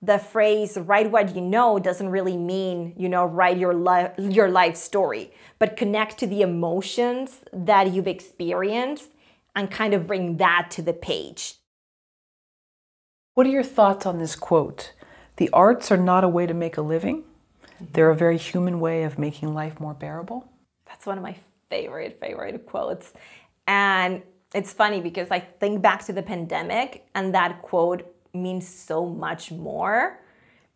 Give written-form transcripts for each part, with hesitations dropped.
the phrase write what you know doesn't really mean, write your life story, but connect to the emotions that you've experienced and kind of bring that to the page. What are your thoughts on this quote? The arts are not a way to make a living. They're a very human way of making life more bearable. That's one of my favorite quotes. And it's funny because I think back to the pandemic and that quote means so much more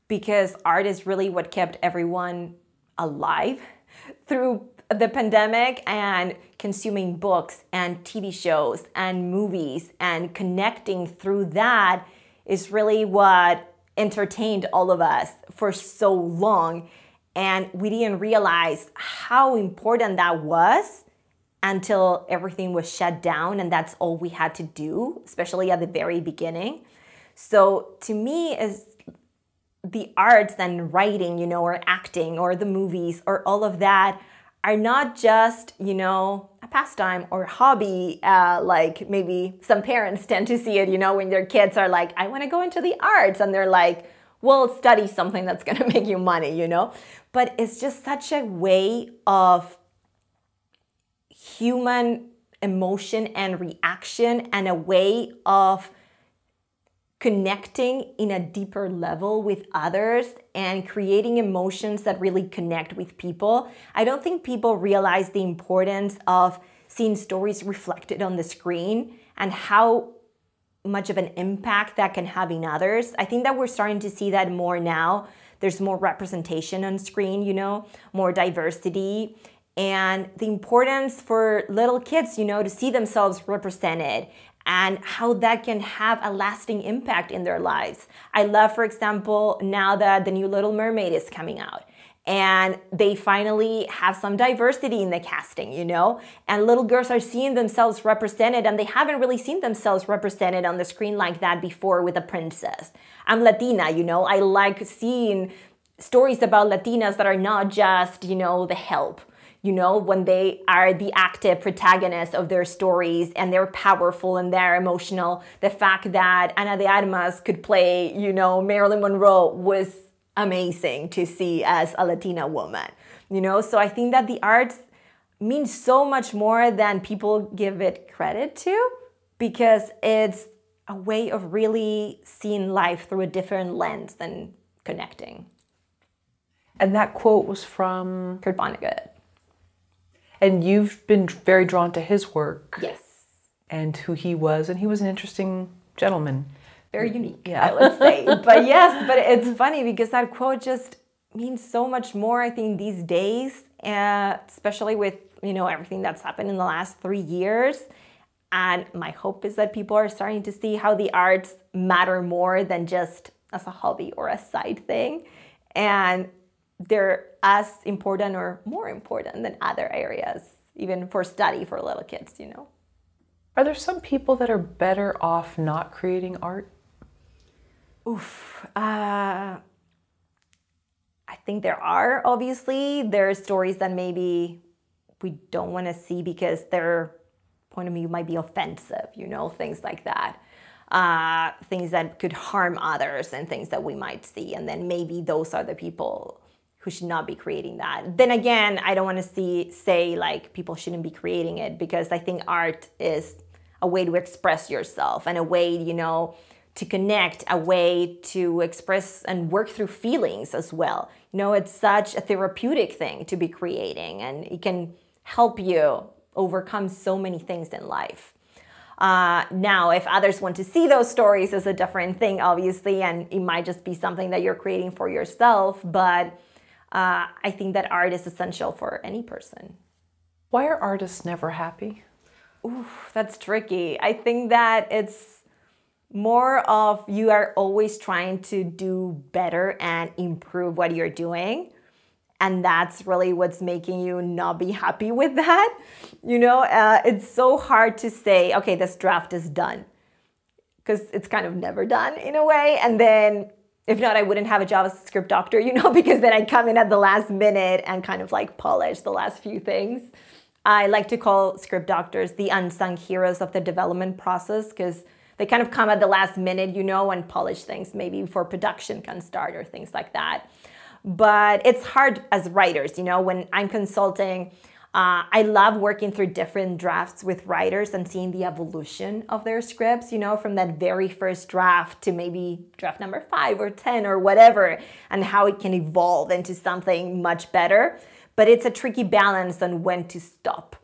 because art is really what kept everyone alive through the pandemic, and consuming books and TV shows and movies and connecting through that is really what entertained all of us for so long. And we didn't realize how important that was until everything was shut down and that's all we had to do, especially at the very beginning. So to me, is the arts and writing, or acting or the movies or all of that are not just, a pastime or hobby, like maybe some parents tend to see it, when their kids are like, I want to go into the arts. And they're like, well, study something that's going to make you money, But it's just such a way of human emotion and reaction and a way of connecting in a deeper level with others and creating emotions that really connect with people. I don't think people realize the importance of seeing stories reflected on the screen and how much of an impact that can have in others. I think that we're starting to see that more now. There's more representation on screen, more diversity, and the importance for little kids, to see themselves represented and how that can have a lasting impact in their lives. I love, for example, now that the new Little Mermaid is coming out and they finally have some diversity in the casting, and little girls are seeing themselves represented, and they haven't really seen themselves represented on the screen like that before with a princess. I'm Latina, I like seeing stories about Latinas that are not just, the help. When they are the active protagonists of their stories and they're powerful and they're emotional. The fact that Ana de Armas could play, Marilyn Monroe was amazing to see as a Latina woman, So I think that the arts means so much more than people give it credit to, because it's a way of really seeing life through a different lens than connecting. And that quote was from Kurt Vonnegut. And you've been very drawn to his work. Yes. And who he was. And he was an interesting gentleman. Very unique, I would say. But yes, but it's funny because that quote just means so much more, I think, these days, especially with, everything that's happened in the last 3 years. And my hope is that people are starting to see how the arts matter more than just as a hobby or a side thing. And they're as important or more important than other areas, even for study for little kids, Are there some people that are better off not creating art? I think there are, obviously. There are stories that maybe we don't want to see because their point of view might be offensive, things like that. Things that could harm others and things that we might see. And then maybe those are the people who should not be creating that. Then again, I don't want to say like people shouldn't be creating it, because I think art is a way to express yourself and a way, to connect, a way to express and work through feelings as well. It's such a therapeutic thing to be creating, and it can help you overcome so many things in life. Now, if others want to see those stories, is a different thing, obviously, and it might just be something that you're creating for yourself, but I think that art is essential for any person. Why are artists never happy? That's tricky. I think that it's more of you are always trying to do better and improve what you're doing. And that's really what's making you not be happy with that. It's so hard to say, okay, this draft is done, because it's kind of never done in a way. And then if not, I wouldn't have a job as a script doctor, because then I come in at the last minute and kind of like polish the last few things. I like to call script doctors the unsung heroes of the development process, because They kind of come at the last minute, you know, and polish things maybe before production can start or things like that. But it's hard as writers, you know, when I'm consulting, I love working through different drafts with writers and seeing the evolution of their scripts, you know, from that very first draft to maybe draft number 5 or 10 or whatever, and how it can evolve into something much better. But it's a tricky balance on when to stop.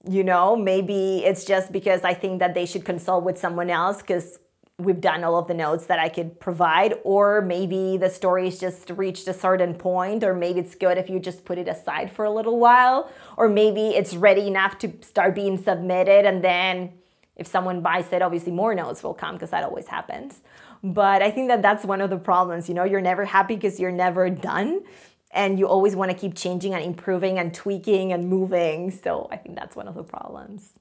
You know, maybe it's just because I think that they should consult with someone else because we've done all of the notes that I could provide, or maybe the story's just reached a certain point, or maybe it's good if you just put it aside for a little while, or maybe it's ready enough to start being submitted, and then if someone buys it, obviously more notes will come because that always happens. But I think that that's one of the problems, you know, you're never happy because you're never done, and you always want to keep changing and improving and tweaking and moving. So I think that's one of the problems.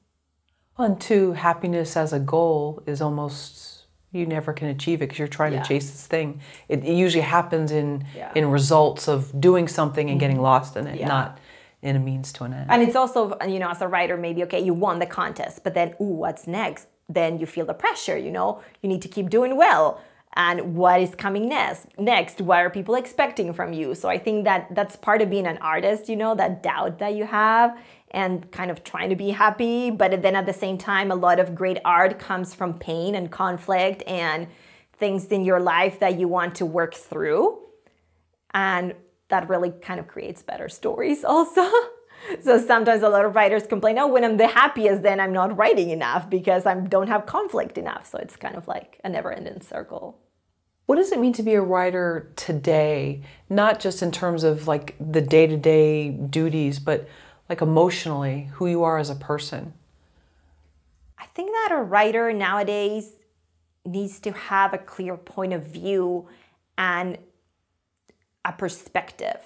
Well, and two, happiness as a goal is almost, you never can achieve it because you're trying to chase this thing. It usually happens in results of doing something and getting lost in it, not in a means to an end. And it's also, you know, as a writer, maybe, okay, you won the contest, but then, ooh, what's next? Then you feel the pressure, you know, you need to keep doing well. And what is coming next? What are people expecting from you? So I think that that's part of being an artist, you know, that doubt that you have and kind of trying to be happy. But then at the same time, a lot of great art comes from pain and conflict and things in your life that you want to work through. And that really kind of creates better stories also. So sometimes a lot of writers complain, oh, when I'm the happiest, then I'm not writing enough because I don't have conflict enough. So it's kind of like a never-ending circle. What does it mean to be a writer today? Not just in terms of like the day-to-day duties, but like emotionally, who you are as a person? I think that a writer nowadays needs to have a clear point of view and a perspective.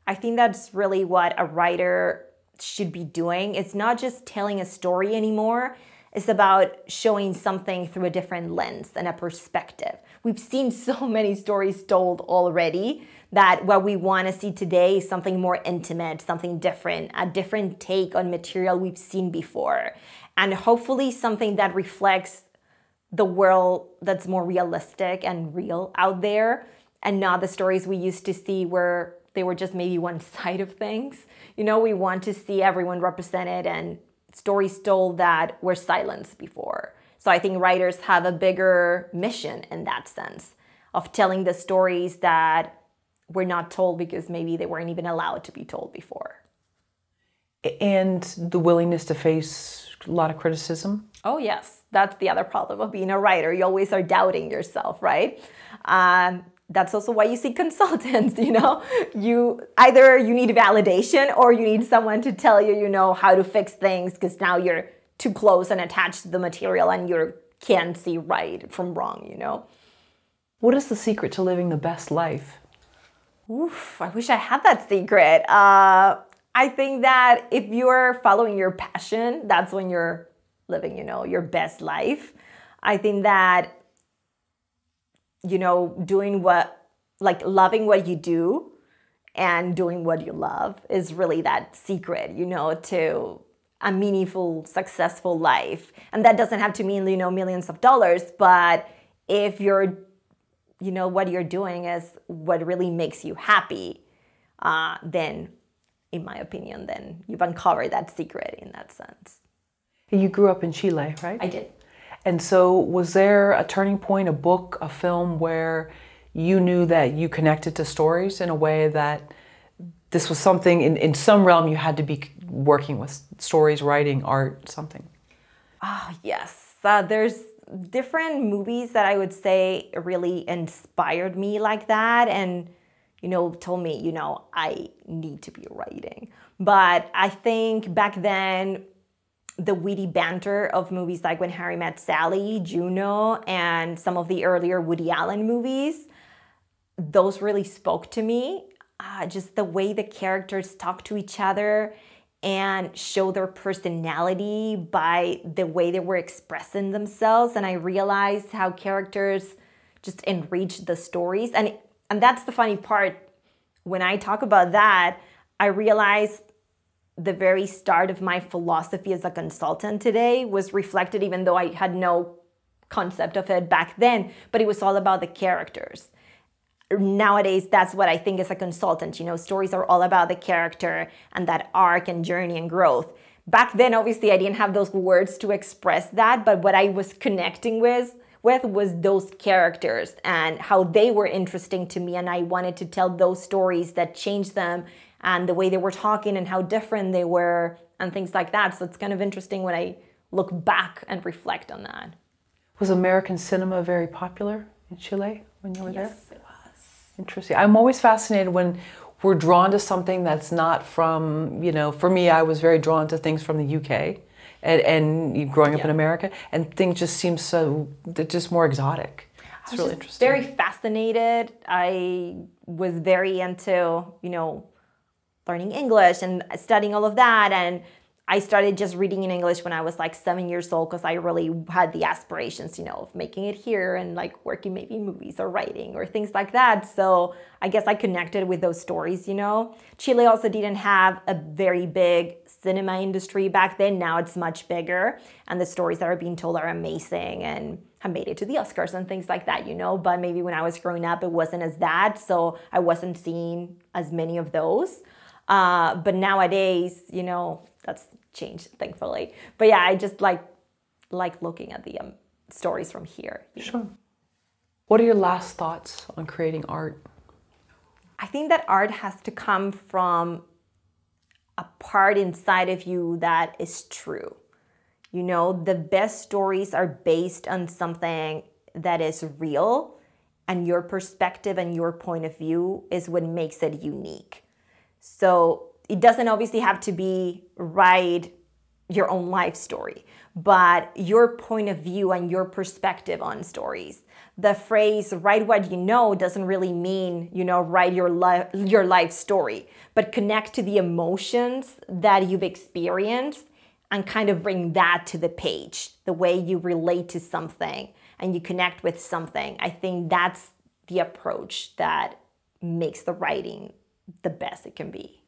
I think that's really what a writer should be doing. It's not just telling a story anymore. It's about showing something through a different lens and a perspective. We've seen so many stories told already that what we want to see today is something more intimate, something different, a different take on material we've seen before. And hopefully something that reflects the world that's more realistic and real out there, and not the stories we used to see where they were just maybe one side of things. You know, we want to see everyone represented and stories told that were silenced before. So I think writers have a bigger mission in that sense of telling the stories that were not told because maybe they weren't even allowed to be told before. And the willingness to face a lot of criticism? Oh yes, that's the other problem of being a writer. You always are doubting yourself, right? That's also why you see consultants, you know. Either you need validation or you need someone to tell you, you know, how to fix things because now you're too close and attached to the material and you can't see right from wrong, you know. What is the secret to living the best life? Oof, I wish I had that secret. I think that if you're following your passion, that's when you're living, you know, your best life. I think that, you know, loving what you do and doing what you love is really that secret, you know, to a meaningful, successful life. And that doesn't have to mean, you know, millions of dollars, but if you're, you know, what you're doing is what really makes you happy, then, in my opinion, then you've uncovered that secret in that sense. You grew up in Chile, right? I did. And so was there a turning point, a book, a film where you knew that you connected to stories in a way that this was something, in some realm you had to be working with stories, writing, art, something? Oh, yes. There's different movies that I would say really inspired me like that and, you know, told me, you know, I need to be writing. But I think back then, the witty banter of movies like When Harry Met Sally, Juno, and some of the earlier Woody Allen movies, those really spoke to me. Just the way the characters talk to each other and show their personality by the way they were expressing themselves. And I realized how characters just enrich the stories. And that's the funny part. When I talk about that, I realized the very start of my philosophy as a consultant today was reflected, even though I had no concept of it back then, but it was all about the characters. Nowadays, that's what I think as a consultant. Stories are all about the character and that arc and journey and growth. Back then, obviously, I didn't have those words to express that, but what I was connecting with was those characters and how they were interesting to me, and I wanted to tell those stories that changed them and the way they were talking and how different they were and things like that. So it's kind of interesting when I look back and reflect on that. Was American cinema very popular in Chile when you were there? Yes, it was. Interesting. I'm always fascinated when we're drawn to something that's not from, for me, I was very drawn to things from the UK and growing up in America, and things just seem they're just more exotic. It's really interesting. Very fascinated. I was very into, learning English and studying all of that, and I started just reading in English when I was like 7 years old because I really had the aspirations, of making it here and like working maybe in movies or writing or things like that. So I guess I connected with those stories, Chile also didn't have a very big cinema industry back then. Now it's much bigger, and the stories that are being told are amazing and have made it to the Oscars and things like that, But maybe when I was growing up, it wasn't as that, so I wasn't seeing as many of those. But nowadays, that's changed, thankfully. But yeah, I just like looking at the stories from here. Sure. What are your last thoughts on creating art? I think that art has to come from a part inside of you that is true. The best stories are based on something that is real, and your perspective and your point of view is what makes it unique. So it doesn't obviously have to be write your own life story, but your point of view and your perspective on stories. The phrase write what you know doesn't really mean, write your life story, but connect to the emotions that you've experienced and kind of bring that to the page, the way you relate to something and you connect with something. I think that's the approach that makes the writing the best it can be.